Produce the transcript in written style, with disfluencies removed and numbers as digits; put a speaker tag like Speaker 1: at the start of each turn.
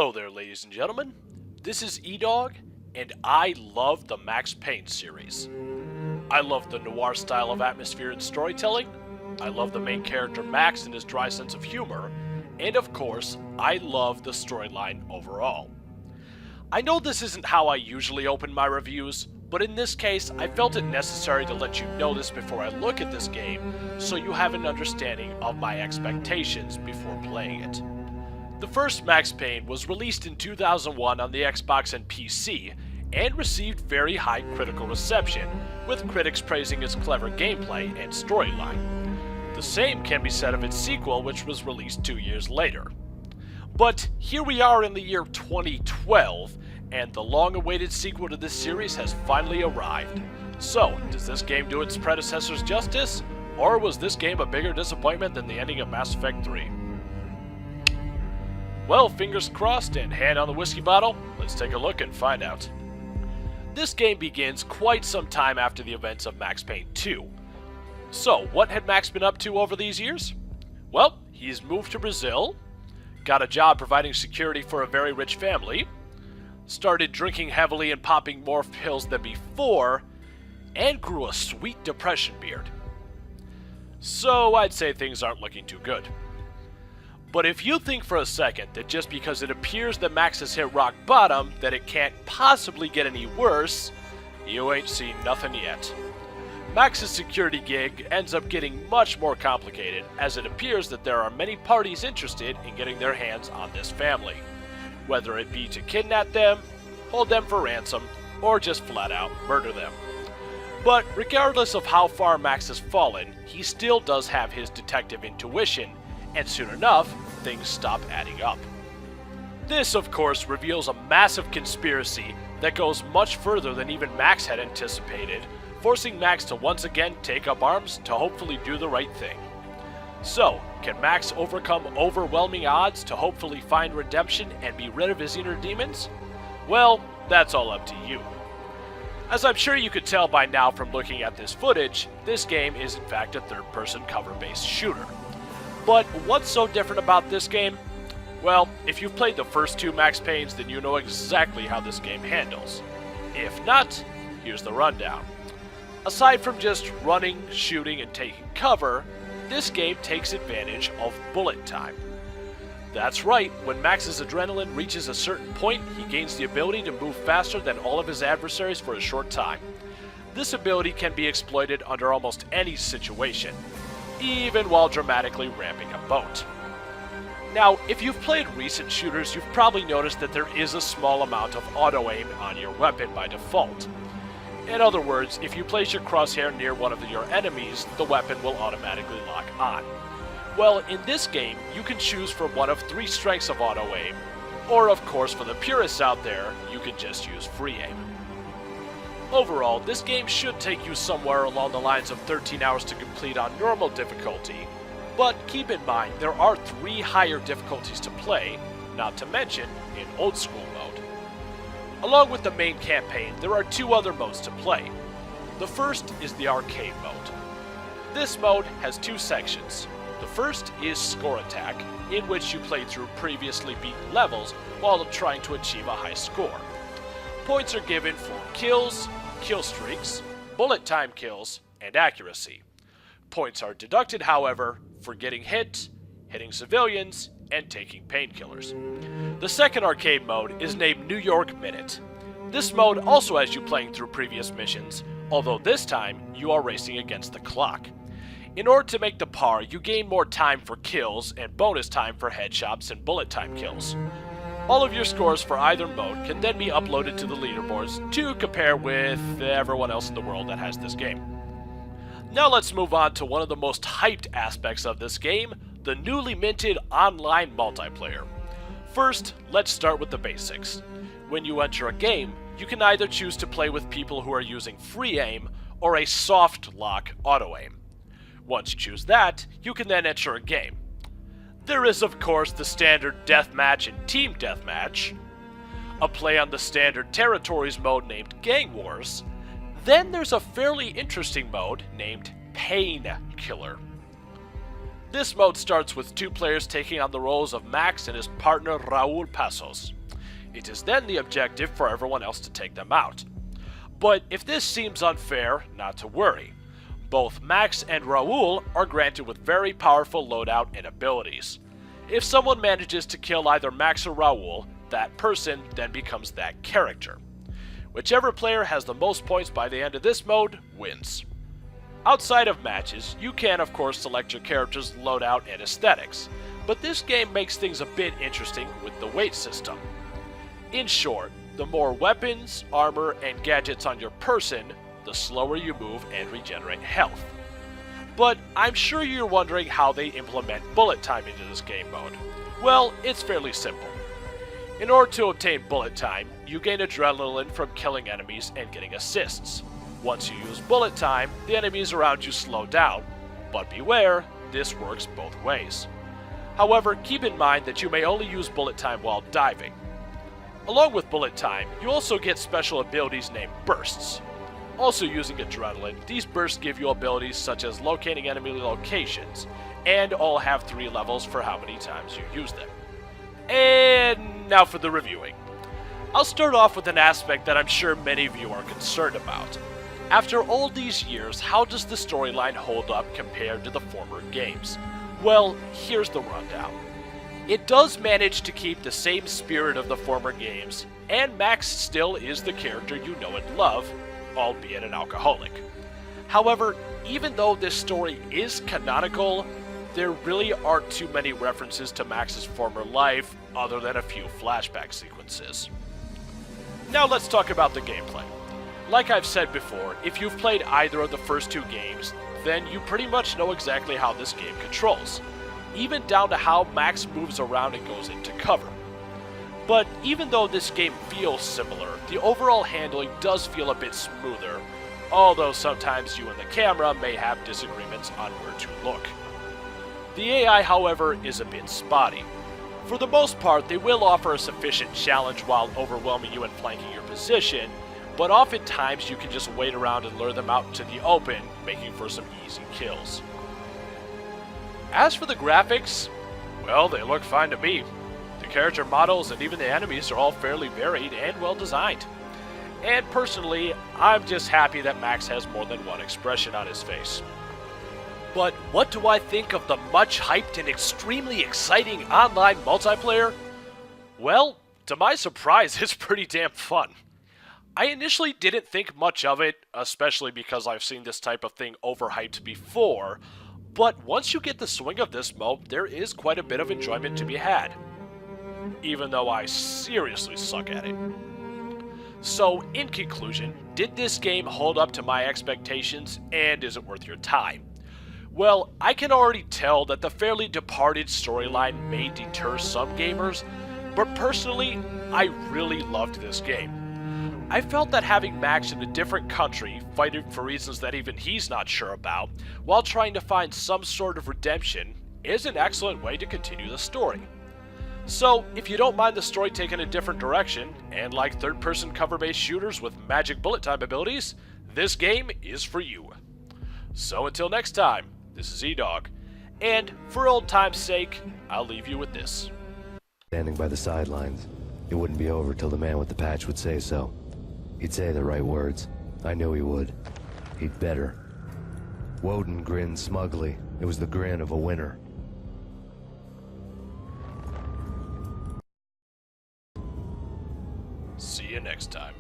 Speaker 1: Hello there, ladies and gentlemen. This is E-Dog, and I love the Max Payne series. I love the noir style of atmosphere and storytelling. I love the main character Max and his dry sense of humor. And of course, I love the storyline overall. I know this isn't how I usually open my reviews, but in this case, I felt it necessary to let you know this before I look at this game, so you have an understanding of my expectations before playing it. The first Max Payne was released in 2001 on the Xbox and PC, and received very high critical reception, with critics praising its clever gameplay and storyline. The same can be said of its sequel, which was released 2 years later. But here we are in the year 2012, and the long-awaited sequel to this series has finally arrived. So, does this game do its predecessors justice, or was this game a bigger disappointment than the ending of Mass Effect 3? Well, fingers crossed and hand on the whiskey bottle, let's take a look and find out. This game begins quite some time after the events of Max Payne 2. So, what had Max been up to over these years? Well, he's moved to Brazil, got a job providing security for a very rich family, started drinking heavily and popping more pills than before, and grew a sweet depression beard. So, I'd say things aren't looking too good. But if you think for a second that just because it appears that Max has hit rock bottom, that it can't possibly get any worse, you ain't seen nothing yet. Max's security gig ends up getting much more complicated, as it appears that there are many parties interested in getting their hands on this family, whether it be to kidnap them, hold them for ransom, or just flat out murder them. But regardless of how far Max has fallen, he still does have his detective intuition, and soon enough, things stop adding up. This, of course, reveals a massive conspiracy that goes much further than even Max had anticipated, forcing Max to once again take up arms to hopefully do the right thing. So, can Max overcome overwhelming odds to hopefully find redemption and be rid of his inner demons? Well, that's all up to you. As I'm sure you could tell by now from looking at this footage, this game is in fact a third-person cover-based shooter. But what's so different about this game? Well, if you've played the first two Max Paynes, then you know exactly how this game handles. If not, here's the rundown. Aside from just running, shooting, and taking cover, this game takes advantage of bullet time. That's right, when Max's adrenaline reaches a certain point, he gains the ability to move faster than all of his adversaries for a short time. This ability can be exploited under almost any situation, even while dramatically ramping a boat. Now, if you've played recent shooters, you've probably noticed that there is a small amount of auto-aim on your weapon by default. In other words, if you place your crosshair near one of your enemies, the weapon will automatically lock on. Well, in this game, you can choose from one of 3 strengths of auto-aim, or of course for the purists out there, you can just use free aim. Overall, this game should take you somewhere along the lines of 13 hours to complete on normal difficulty, but keep in mind there are 3 higher difficulties to play, not to mention in old school mode. Along with the main campaign, there are 2 other modes to play. The first is the arcade mode. This mode has 2 sections. The first is Score Attack, in which you play through previously beaten levels while trying to achieve a high score. Points are given for kills, kill streaks, bullet time kills, and accuracy. Points are deducted, however, for getting hit, hitting civilians, and taking painkillers. The second arcade mode is named New York Minute. This mode also has you playing through previous missions, although this time you are racing against the clock. In order to make the par, you gain more time for kills and bonus time for headshots and bullet time kills. All of your scores for either mode can then be uploaded to the leaderboards to compare with everyone else in the world that has this game. Now let's move on to one of the most hyped aspects of this game, the newly minted online multiplayer. First, let's start with the basics. When you enter a game, you can either choose to play with people who are using free aim or a soft lock auto aim. Once you choose that, you can then enter a game. There is, of course, the standard deathmatch and team deathmatch, a play on the standard territories mode named Gang Wars. Then there's a fairly interesting mode named Payne Killer. This mode starts with two players taking on the roles of Max and his partner Raul Pasos. It is then the objective for everyone else to take them out. But if this seems unfair, not to worry. Both Max and Raul are granted with very powerful loadout and abilities. If someone manages to kill either Max or Raul, that person then becomes that character. Whichever player has the most points by the end of this mode wins. Outside of matches, you can of course select your character's loadout and aesthetics, but this game makes things a bit interesting with the weight system. In short, the more weapons, armor, and gadgets on your person, the slower you move and regenerate health. But I'm sure you're wondering how they implement bullet time into this game mode. Well, it's fairly simple. In order to obtain bullet time, you gain adrenaline from killing enemies and getting assists. Once you use bullet time, the enemies around you slow down, but beware, this works both ways. However, keep in mind that you may only use bullet time while diving. Along with bullet time, you also get special abilities named bursts. Also using adrenaline, these bursts give you abilities such as locating enemy locations, and all have 3 levels for how many times you use them. And now for the reviewing. I'll start off with an aspect that I'm sure many of you are concerned about. After all these years, how does the storyline hold up compared to the former games? Well, here's the rundown. It does manage to keep the same spirit of the former games, and Max still is the character you know and love, albeit an alcoholic. However, even though this story is canonical, there really aren't too many references to Max's former life other than a few flashback sequences. Now let's talk about the gameplay. Like I've said before, if you've played either of the first 2 games, then you pretty much know exactly how this game controls, even down to how Max moves around and goes into cover. But even though this game feels similar, the overall handling does feel a bit smoother, although sometimes you and the camera may have disagreements on where to look. The AI, however, is a bit spotty. For the most part, they will offer a sufficient challenge while overwhelming you and flanking your position, but oftentimes you can just wait around and lure them out into the open, making for some easy kills. As for the graphics, well, they look fine to me. The character models and even the enemies are all fairly varied and well designed. And personally, I'm just happy that Max has more than one expression on his face. But what do I think of the much hyped and extremely exciting online multiplayer? Well, to my surprise, it's pretty damn fun. I initially didn't think much of it, especially because I've seen this type of thing overhyped before, but once you get the swing of this mode, there is quite a bit of enjoyment to be had. Even though I seriously suck at it. So, in conclusion, did this game hold up to my expectations, and is it worth your time? Well, I can already tell that the fairly departed storyline may deter some gamers, but personally, I really loved this game. I felt that having Max in a different country, fighting for reasons that even he's not sure about, while trying to find some sort of redemption, is an excellent way to continue the story. So, if you don't mind the story taking a different direction, and like third-person cover-based shooters with magic bullet time abilities, this game is for you. So until next time, this is E-Dog, and for old time's sake, I'll leave you with this.
Speaker 2: Standing by the sidelines, it wouldn't be over till the man with the patch would say so. He'd say the right words. I knew he would. He'd better. Woden grinned smugly. It was the grin of a winner.
Speaker 1: See you next time.